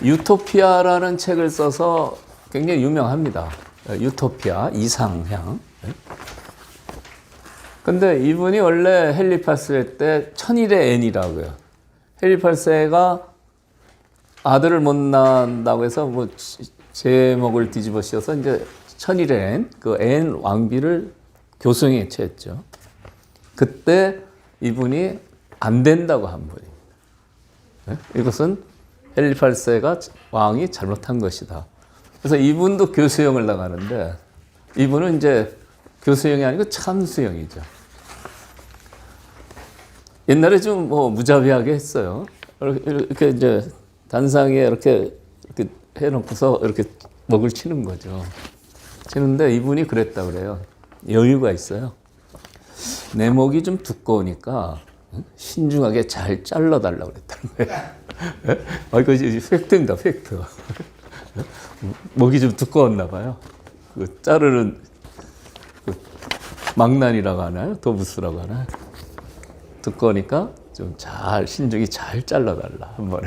유토피아라는 책을 써서 굉장히 유명합니다. 유토피아, 이상향. 근데 이분이 원래 헨리 8세 때 천일의 앤이라고요. 헨리 8세가 아들을 못 낳는다고 해서 뭐 제목을 뒤집어 씌워서 이제 천일의 앤, 그 앤 왕비를 교수형에 채했죠. 그때 이분이 안 된다고 한 분이에요. 이것은 헨리 8세가 왕이 잘못한 것이다. 그래서 이분도 교수형을 나가는데 이분은 이제 교수형이 아니고 참수형이죠. 옛날에 좀 뭐 무자비하게 했어요. 이렇게 이제 단상에 이렇게 해놓고서 이렇게 먹을 치는 거죠. 치는데 이분이 그랬다 그래요. 여유가 있어요. 내 목이 좀 두꺼우니까 신중하게 잘 잘라달라고 그랬다는 거예요. 이거 팩트입니다, 팩트. 목이 좀 두꺼웠나 봐요. 그 자르는 망난이라고 하나요? 도부스라고 하나요? 두꺼우니까 좀 잘 신중히 잘 잘라달라 한 번에.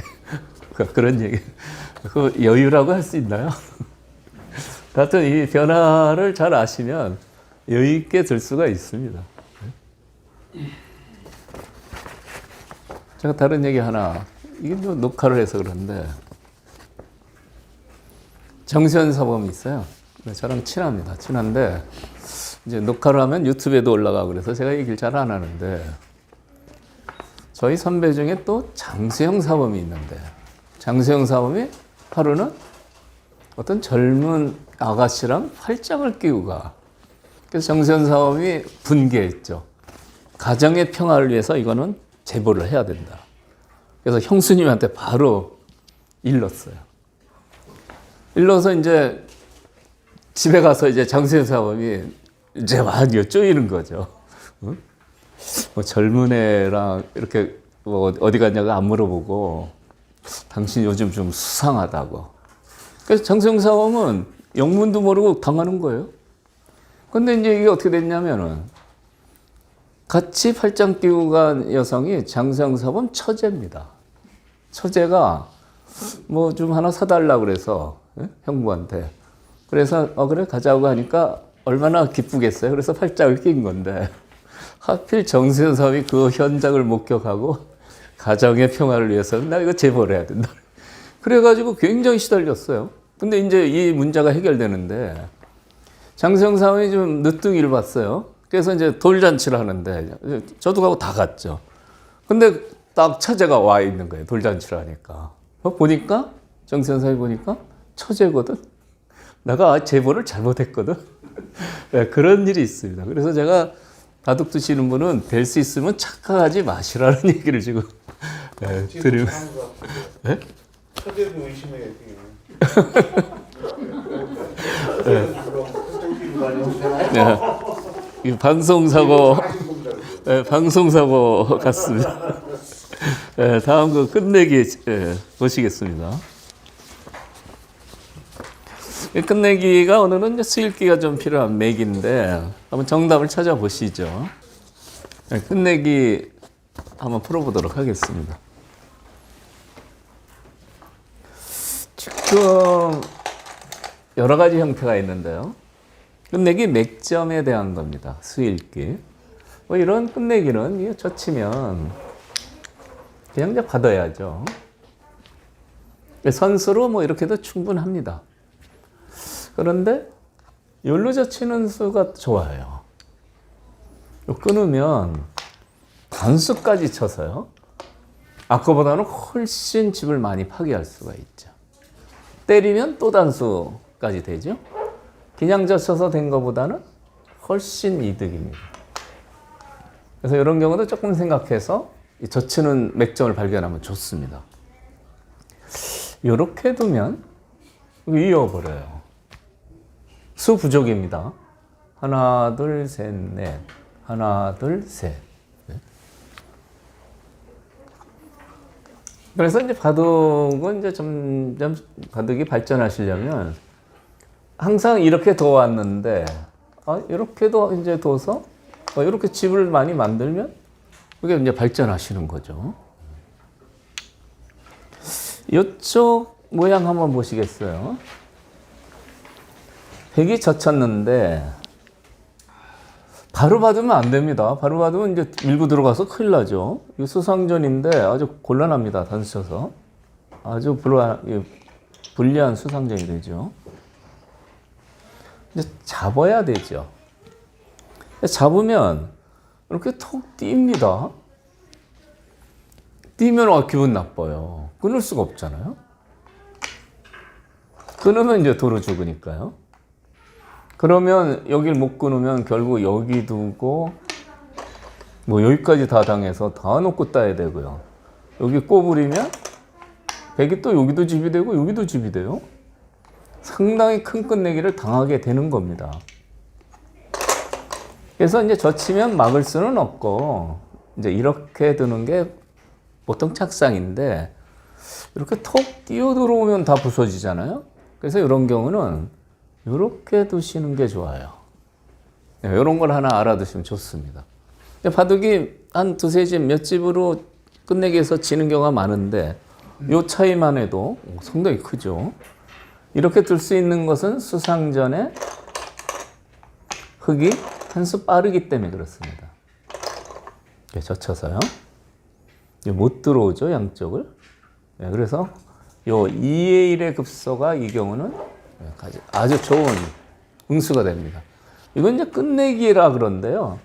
그런 얘기. 그 여유라고 할 수 있나요? 하여튼 이 변화를 잘 아시면 여유 있게 들 수가 있습니다. 제가 다른 얘기 하나, 이게 뭐 녹화를 해서 그런데 정수현 사범이 있어요. 저랑 친합니다. 친한데 이제 녹화를 하면 유튜브에도 올라가고 그래서 제가 얘기를 잘 안 하는데 저희 선배 중에 또 장수영 사범이 있는데 장수영 사범이 하루는 어떤 젊은 아가씨랑 팔짱을 끼고 가. 그래서 정수현 사범이 분개했죠. 가정의 평화를 위해서 이거는 제보를 해야 된다. 그래서 형수님한테 바로 일렀어요. 일러서 이제 집에 가서 이제 장수현 사범이 이제 막 쪼이는 거죠. 응? 뭐 젊은 애랑 이렇게 뭐 어디 갔냐고 안 물어보고 당신 요즘 좀 수상하다고. 그래서 장수현 사범은 영문도 모르고 당하는 거예요. 근데 이제 이게 어떻게 됐냐면은 같이 팔짱 끼고 간 여성이 장수현 사범 처제입니다. 처제가 뭐 좀 하나 사달라고 그래서 형부한테. 그래서 그래 가자고 하니까 얼마나 기쁘겠어요. 그래서 팔짱을 낀 건데 하필 정수현 사범이 그 현장을 목격하고 가정의 평화를 위해서는 나 이거 제보를 해야 된다. 그래가지고 굉장히 시달렸어요. 근데 이제 이 문제가 해결되는데 장수현 사범이 좀 늦둥이를 봤어요. 그래서 이제 돌잔치를 하는데 저도 가고 다 갔죠. 근데 딱 처제가 와 있는 거예요. 돌잔치를 하니까. 보니까 정수현 사범이 보니까 처제거든. 내가 제보를 잘못했거든. 네, 그런 일이 있습니다. 그래서 제가 바둑 두시는 분은 될 수 있으면 착각하지 마시라는 얘기를 지금 드리면. 네? 처제도 의심해야 돼. 네. 이 방송사고, 네, 방송사고 같습니다. 네, 다음 거 끝내기 보시겠습니다. 이 끝내기가 오늘은 이제 수일기가 좀 필요한 맥인데 한번 정답을 찾아보시죠. 네, 끝내기 한번 풀어보도록 하겠습니다. 지금 여러 가지 형태가 있는데요. 끝내기 맥점에 대한 겁니다. 수일기. 뭐 이런 끝내기는 젖히면 그냥 이제 받아야죠. 선수로 뭐 이렇게도 충분합니다. 그런데 열로 젖히는 수가 좋아요. 끊으면 단수까지 쳐서요. 아까보다는 훨씬 집을 많이 파괴할 수가 있죠. 때리면 또 단수까지 되죠. 그냥 젖혀서 된 것보다는 훨씬 이득입니다. 그래서 이런 경우도 조금 생각해서 젖히는 맥점을 발견하면 좋습니다. 이렇게 두면 이어버려요. 수 부족입니다. 하나, 둘, 셋, 넷. 하나, 둘, 셋. 그래서 이제 바둑은 이제 점점 바둑이 발전하시려면 항상 이렇게 둬왔는데 이렇게도 이제 둬서 이렇게 집을 많이 만들면 그게 이제 발전하시는 거죠. 이쪽 모양 한번 보시겠어요? 백이 젖혔는데 바로 받으면 안 됩니다. 바로 받으면 이제 밀고 들어가서 큰일 나죠. 이 수상전인데 아주 곤란합니다. 단수 쳐서. 아주 불리한 수상전이 되죠. 이제 잡아야 되죠. 잡으면 이렇게 톡 뜁니다. 뛰면 기분 나빠요. 끊을 수가 없잖아요. 끊으면 이제 도로 죽으니까요. 그러면 여길 못 끊으면 결국 여기 두고 뭐 여기까지 다 당해서 다 놓고 따야 되고요. 여기 꼬부리면 백이 또 여기도 집이 되고 여기도 집이 돼요. 상당히 큰 끝내기를 당하게 되는 겁니다. 그래서 이제 젖히면 막을 수는 없고 이제 이렇게 두는 게 보통 착상인데 이렇게 톡 뛰어 들어오면 다 부서지잖아요. 그래서 이런 경우는 이렇게 두시는 게 좋아요. 네, 이런 걸 하나 알아두시면 좋습니다. 바둑이 한 두세 집, 몇 집으로 끝내기에서 지는 경우가 많은데 이 차이만 해도 상당히 크죠. 이렇게 둘 수 있는 것은 수상전에 흙이 한 수 빠르기 때문에 그렇습니다. 젖혀서요. 못 들어오죠, 양쪽을. 네, 그래서 요 2의 1의 급소가 이 경우는 아주 좋은 응수가 됩니다. 이건 이제 끝내기라 그런데요.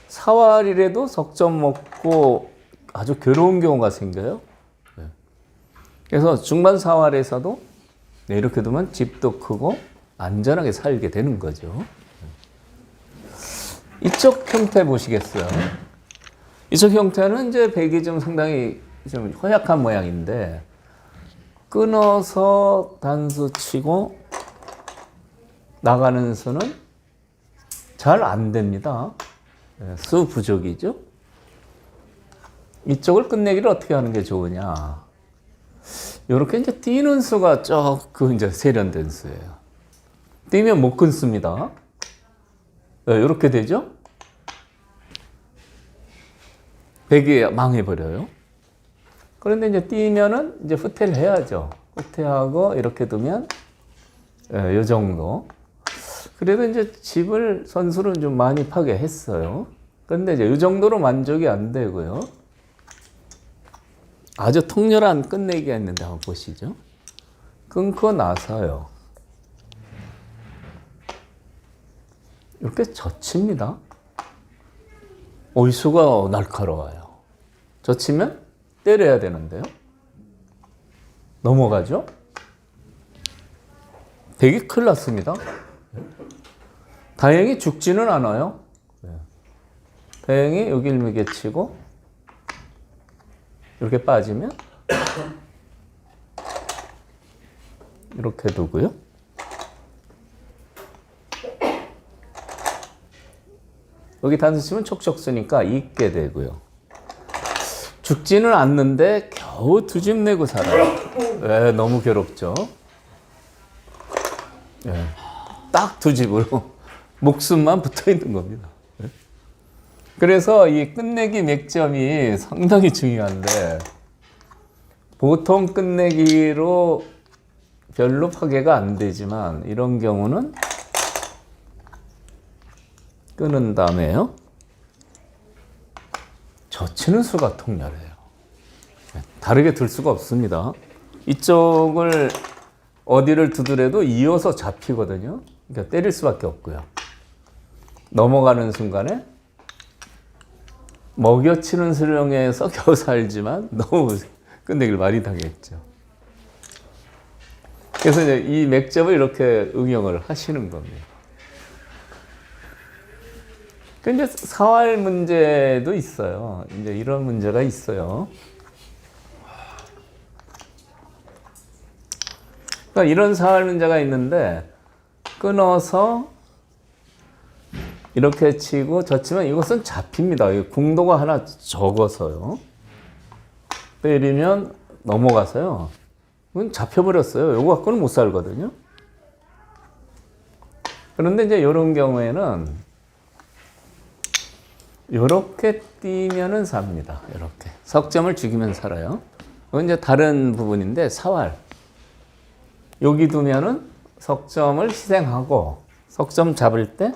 사활이라도 석점 먹고 아주 괴로운 경우가 생겨요. 그래서 중반 사활에서도 이렇게 두면 집도 크고 안전하게 살게 되는 거죠. 이쪽 형태 보시겠어요? 이쪽 형태는 이제 백이 좀 상당히 좀 허약한 모양인데 끊어서 단수 치고 나가는 수는 잘 안 됩니다. 수 부족이죠. 이쪽을 끝내기를 어떻게 하는 게 좋으냐? 이렇게 이제 뛰는 수가 조금 이제 세련된 수예요. 뛰면 못 끊습니다. 이렇게 되죠? 백이 망해버려요. 그런데 이제 뛰면은 이제 후퇴를 해야죠. 후퇴하고 이렇게 두면 이 정도. 그래도 이제 집을 선수는 좀 많이 파괴했어요. 그런데 이제 이 정도로 만족이 안 되고요. 아주 통렬한 끝내기가 있는데 한번 보시죠. 끊고 나서요. 이렇게 젖힙니다. 수가 날카로워요. 젖히면 때려야 되는데요. 넘어가죠. 백이 큰일 났습니다. 다행히 죽지는 않아요. 다행히 여기 일미게 치고 이렇게 빠지면 이렇게 두고요. 여기 단수 치면 촉촉 쓰니까 잊게 되고요. 죽지는 않는데 겨우 두 집 내고 살아요. 너무 괴롭죠. 딱 두 집으로 목숨만 붙어 있는 겁니다. 그래서 이 끝내기 맥점이 상당히 중요한데 보통 끝내기로 별로 파괴가 안 되지만 이런 경우는 끊은 다음에요. 젖히는 수가 통렬해요. 다르게 들 수가 없습니다. 이쪽을 어디를 두더라도 이어서 잡히거든요. 그러니까 때릴 수밖에 없고요. 넘어가는 순간에 먹여치는 수령에서 겨우 살지만 너무 끝내기를 많이 당했죠. 그래서 이제 이 맥점을 이렇게 응용을 하시는 겁니다. 근데 사활 문제도 있어요. 이제 이런 문제가 있어요. 그러니까 이런 사활 문제가 있는데 끊어서 이렇게 치고 젖히면 이것은 잡힙니다. 궁도가 하나 적어서요. 때리면 넘어가서요. 이건 잡혀버렸어요. 요거 갖고는 못 살거든요. 그런데 이제 이런 경우에는 이렇게 뛰면은 삽니다. 이렇게 석점을 죽이면 살아요. 이건 이제 다른 부분인데 사활. 여기 두면은 석점을 희생하고 석점 잡을 때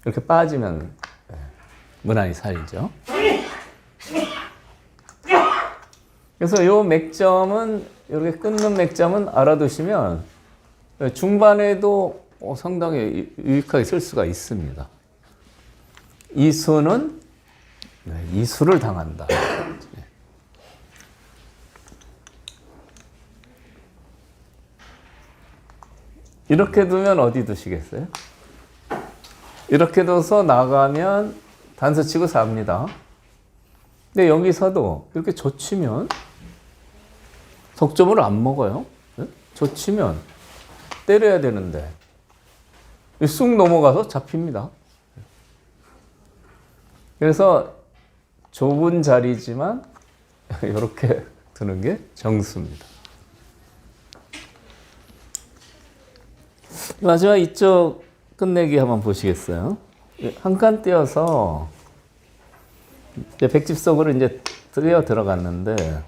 이렇게 빠지면 무난히 살죠. 그래서 이 맥점은 이렇게 끊는 맥점은 알아두시면 중반에도 상당히 유익하게 쓸 수가 있습니다. 이 수는 이 수를 당한다. 이렇게 두면 어디 두시겠어요? 이렇게 둬서 나가면 단수 치고 삽니다. 근데 여기서도 이렇게 젖히면 석점을 안 먹어요. 젖히면 때려야 되는데 쑥 넘어가서 잡힙니다. 그래서 좁은 자리지만 이렇게 두는 게 정수입니다. 마지막 이쪽 끝내기 한번 보시겠어요? 한 칸 띄어서 이제 백집 속으로 이제 들어갔는데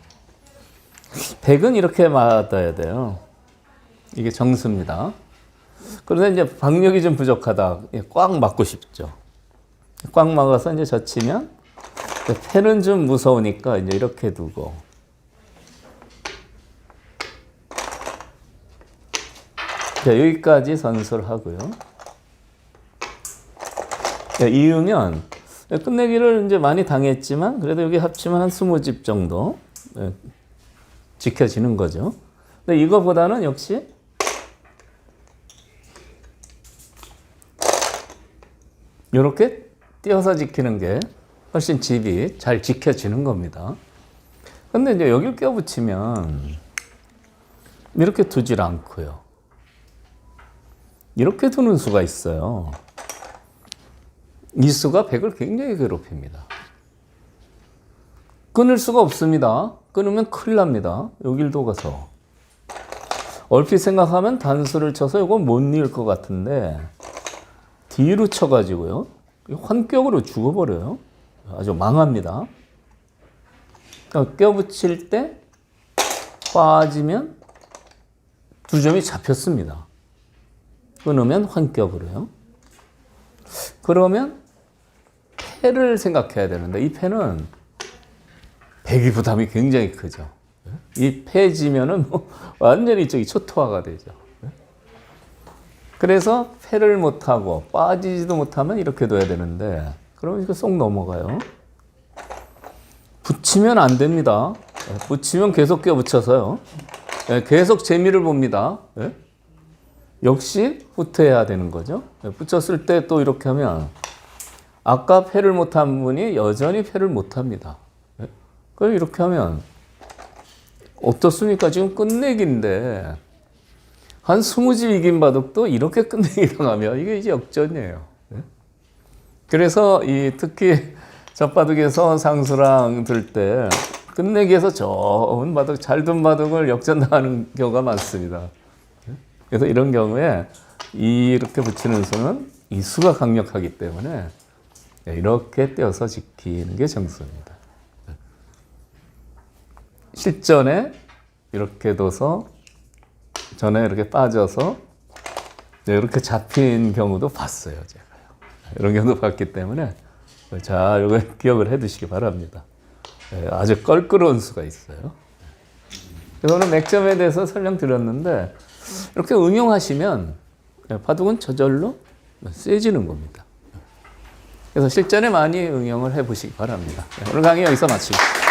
백은 이렇게 맞아야 돼요. 이게 정수입니다. 그런데 이제 박력이 좀 부족하다. 꽉 막고 싶죠. 꽉 막아서 이제 젖히면 패는 좀 무서우니까 이제 이렇게 두고 자, 여기까지 선술하고요. 자, 이으면 끝내기를 이제 많이 당했지만 그래도 여기 합치면 한 20집 정도 지켜지는 거죠. 근데 이거보다는 역시 이렇게 띄어서 지키는 게 훨씬 집이 잘 지켜지는 겁니다. 근데 이제 여기를 껴붙이면 이렇게 두질 않고요. 이렇게 두는 수가 있어요. 이 수가 백을 굉장히 괴롭힙니다. 끊을 수가 없습니다. 끊으면 큰일 납니다. 여길 둬가서. 얼핏 생각하면 단수를 쳐서 이거 못 이을 것 같은데 뒤로 쳐가지고요. 환격으로 죽어버려요. 아주 망합니다. 껴붙일 때 빠지면 두 점이 잡혔습니다. 끊으면 환격으로요. 그러면 패를 생각해야 되는데 이 패는 백이 부담이 굉장히 크죠. 이 패 지면은 뭐 완전히 저기 초토화가 되죠. 그래서 패를 못하고 빠지지도 못하면 이렇게 둬야 되는데 그러면 이거 쏙 넘어가요. 붙이면 안 됩니다. 붙이면 계속 껴붙여서요. 계속 재미를 봅니다. 역시 후퇴해야 되는 거죠. 붙였을 때 또 이렇게 하면 아까 패를 못한 분이 여전히 패를 못합니다. 그럼 이렇게 하면 어떻습니까? 지금 끝내기인데 한 20집 이긴 바둑도 이렇게 끝내기 당하면 이게 이제 역전이에요. 그래서 특히 젖바둑에서 상수랑 들 때 끝내기에서 좋은 바둑, 잘 둔 바둑을 역전당하는 경우가 많습니다. 그래서 이런 경우에 이렇게 붙이는 수는 이 수가 강력하기 때문에 이렇게 떼어서 지키는 게 정수입니다. 실전에 이렇게 둬서 전에 이렇게 빠져서 이렇게 잡힌 경우도 봤어요, 제가요. 이런 경우도 봤기 때문에 자, 이거 기억을 해 두시기 바랍니다. 아주 껄끄러운 수가 있어요. 그래서 오늘 맥점에 대해서 설명드렸는데 이렇게 응용하시면 바둑은 저절로 세지는 겁니다. 그래서 실전에 많이 응용을 해 보시기 바랍니다. 오늘 강의 여기서 마치겠습니다.